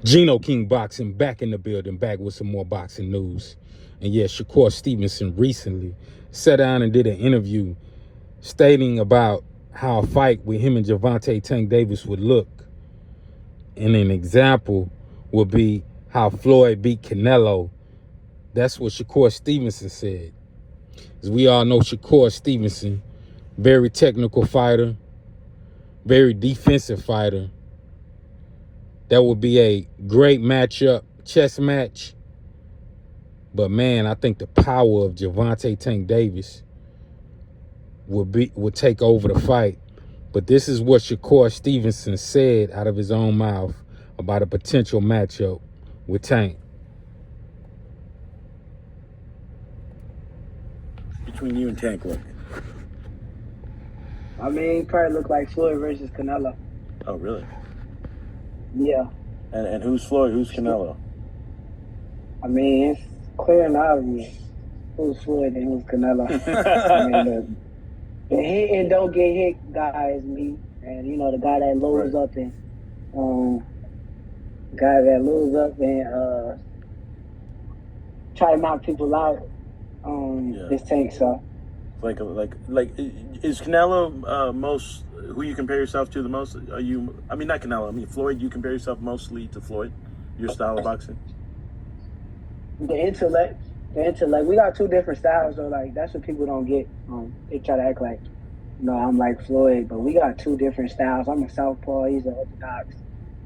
Geno King Boxing back in the building, back with some more boxing news. And yeah, Shakur Stevenson recently sat down and did an interview stating about how a fight with him and Gervonta Tank Davis would look. And an example would be how Floyd beat Canelo. That's what Shakur Stevenson said. As we all know, Shakur Stevenson, very technical fighter, very defensive fighter. That would be a great matchup, chess match. But man, I think the power of Gervonta Tank Davis would take over the fight. But this is what Shakur Stevenson said out of his own mouth about a potential matchup with Tank. Between you and Tank, look. I mean, probably look like Floyd versus Canelo. Oh, really? Yeah. And who's Floyd? Who's Canelo? I mean, it's clear and obvious who's Floyd and who's Canelo. I mean, the hit and don't get hit guy is me. And, you know, the guy that loads up and try to knock people out. This Tank, so. Like, is Canelo most who you compare yourself to the most? Are you? I mean, not Canelo. I mean, Floyd. You compare yourself mostly to Floyd, your style of boxing. The intellect. We got two different styles, so like that's what people don't get. They try to act like, you know, I'm like Floyd, but we got two different styles. I'm a southpaw. He's an orthodox.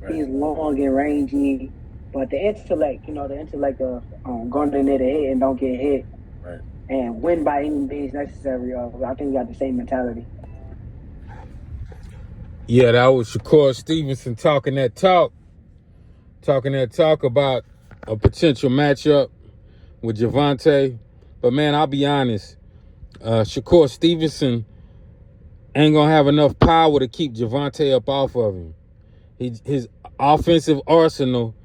Right. He's long and rangy, but the intellect, of going in there to hit and don't get hit. Right. And win by any means necessary. I think we got the same mentality. Yeah, that was Shakur Stevenson talking that talk about a potential matchup with Gervonta. But man, I'll be honest, Shakur Stevenson ain't gonna have enough power to keep Gervonta up off of him. His offensive arsenal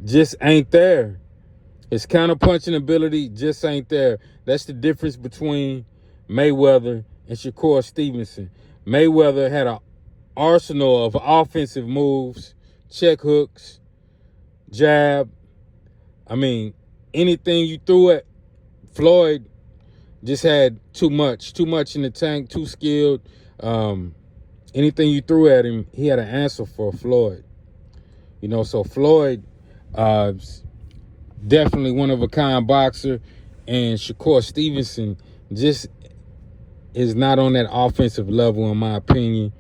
just ain't there. His counter-punching ability just ain't there. That's the difference between Mayweather and Shakur Stevenson. Mayweather had an arsenal of offensive moves, check hooks, jab. I mean, anything you threw at Floyd just had too much in the tank, too skilled. Anything you threw at him, he had an answer for Floyd. You know, so Floyd definitely one of a kind boxer, and Shakur Stevenson just is not on that offensive level, in my opinion.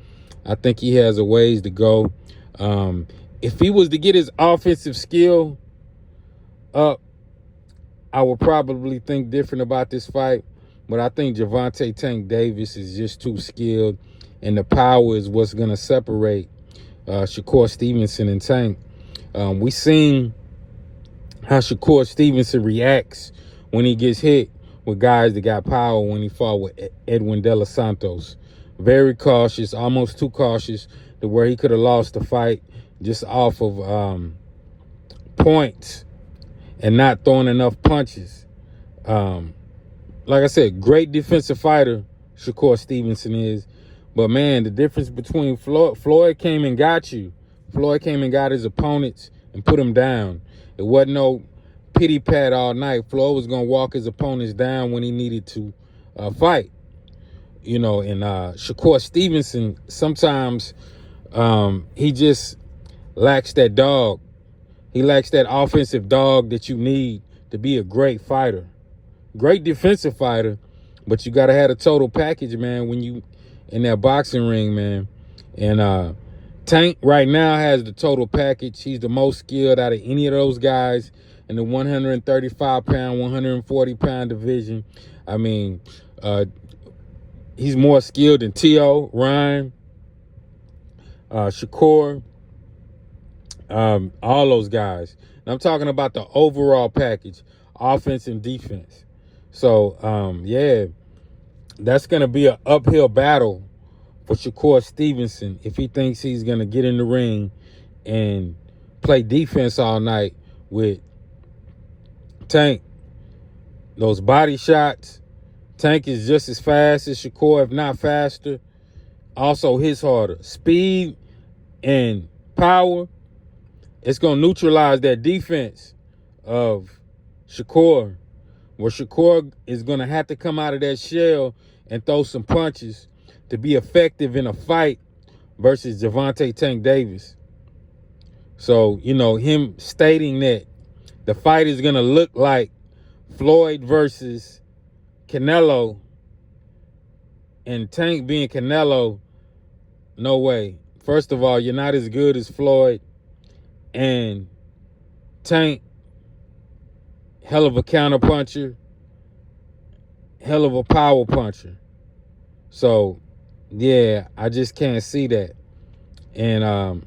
I think he has a ways to go. If he was to get his offensive skill up, I would probably think different about this fight. But I think Gervonta Tank Davis is just too skilled, and the power is what's going to separate Shakur Stevenson and Tank. We seen how Shakur Stevenson reacts when he gets hit with guys that got power when he fought with Edwin De Los Santos. Very cautious, almost too cautious, to where he could have lost the fight just off of points and not throwing enough punches. Like I said, great defensive fighter, Shakur Stevenson is. But, man, the difference between Floyd came and got you. Floyd came and got his opponents and put them down. It wasn't no pity pat all night. Floyd was going to walk his opponents down when he needed to fight. You know, and Shakur Stevenson, sometimes he just lacks that dog. He lacks that offensive dog that you need to be a great fighter. Great defensive fighter, but you got to have a total package, man, when you in that boxing ring, man. And Tank right now has the total package. He's the most skilled out of any of those guys in the 135-pound, 140-pound division. I mean, he's more skilled than T.O., Ryan, Shakur, all those guys. And I'm talking about the overall package, offense and defense. So, yeah, that's going to be an uphill battle for Shakur Stevenson if he thinks he's going to get in the ring and play defense all night with Tank. Those body shots, Tank is just as fast as Shakur, if not faster. Also, his harder. Speed and power, it's going to neutralize that defense of Shakur, where Shakur is going to have to come out of that shell and throw some punches to be effective in a fight versus Gervonta Tank Davis. So, you know, him stating that the fight is going to look like Floyd versus Canelo, and Tank being Canelo, no way. First of all, you're not as good as Floyd, and Tank, hell of a counter puncher, hell of a power puncher. So, yeah, I just can't see that. And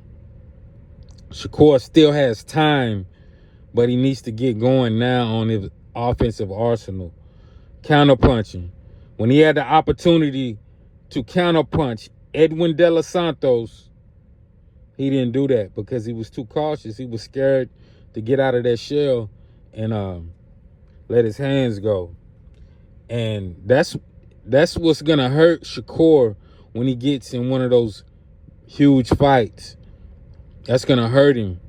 Shakur still has time, but he needs to get going now on his offensive arsenal. Counter punching. When he had the opportunity to counter punch Edwin De Los Santos, he didn't do that because he was too cautious. He was scared to get out of that shell and let his hands go. And that's what's gonna hurt Shakur when he gets in one of those huge fights. That's gonna hurt him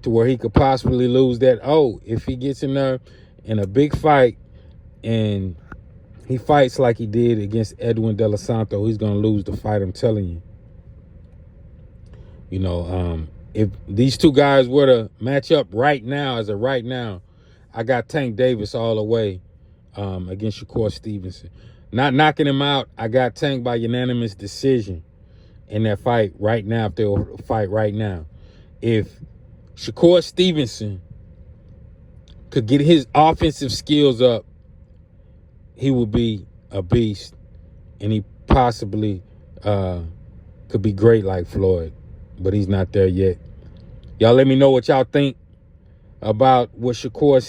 to where he could possibly lose that. Oh, if he gets in there in a big fight and he fights like he did against Edwin De Los Santos, he's gonna lose the fight, I'm telling you. You know, if these two guys were to match up right now, as of right now, I got Tank Davis all the way against Shakur Stevenson. Not knocking him out, I got Tank by unanimous decision in that fight right now, if they'll fight right now. If Shakur Stevenson could get his offensive skills up, he would be a beast, and he possibly could be great like Floyd, but he's not there yet. Y'all let me know what y'all think about what Shakur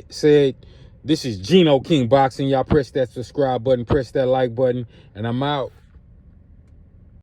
said. This is Gino King Boxing. Y'all press that subscribe button, press that like button, and I'm out.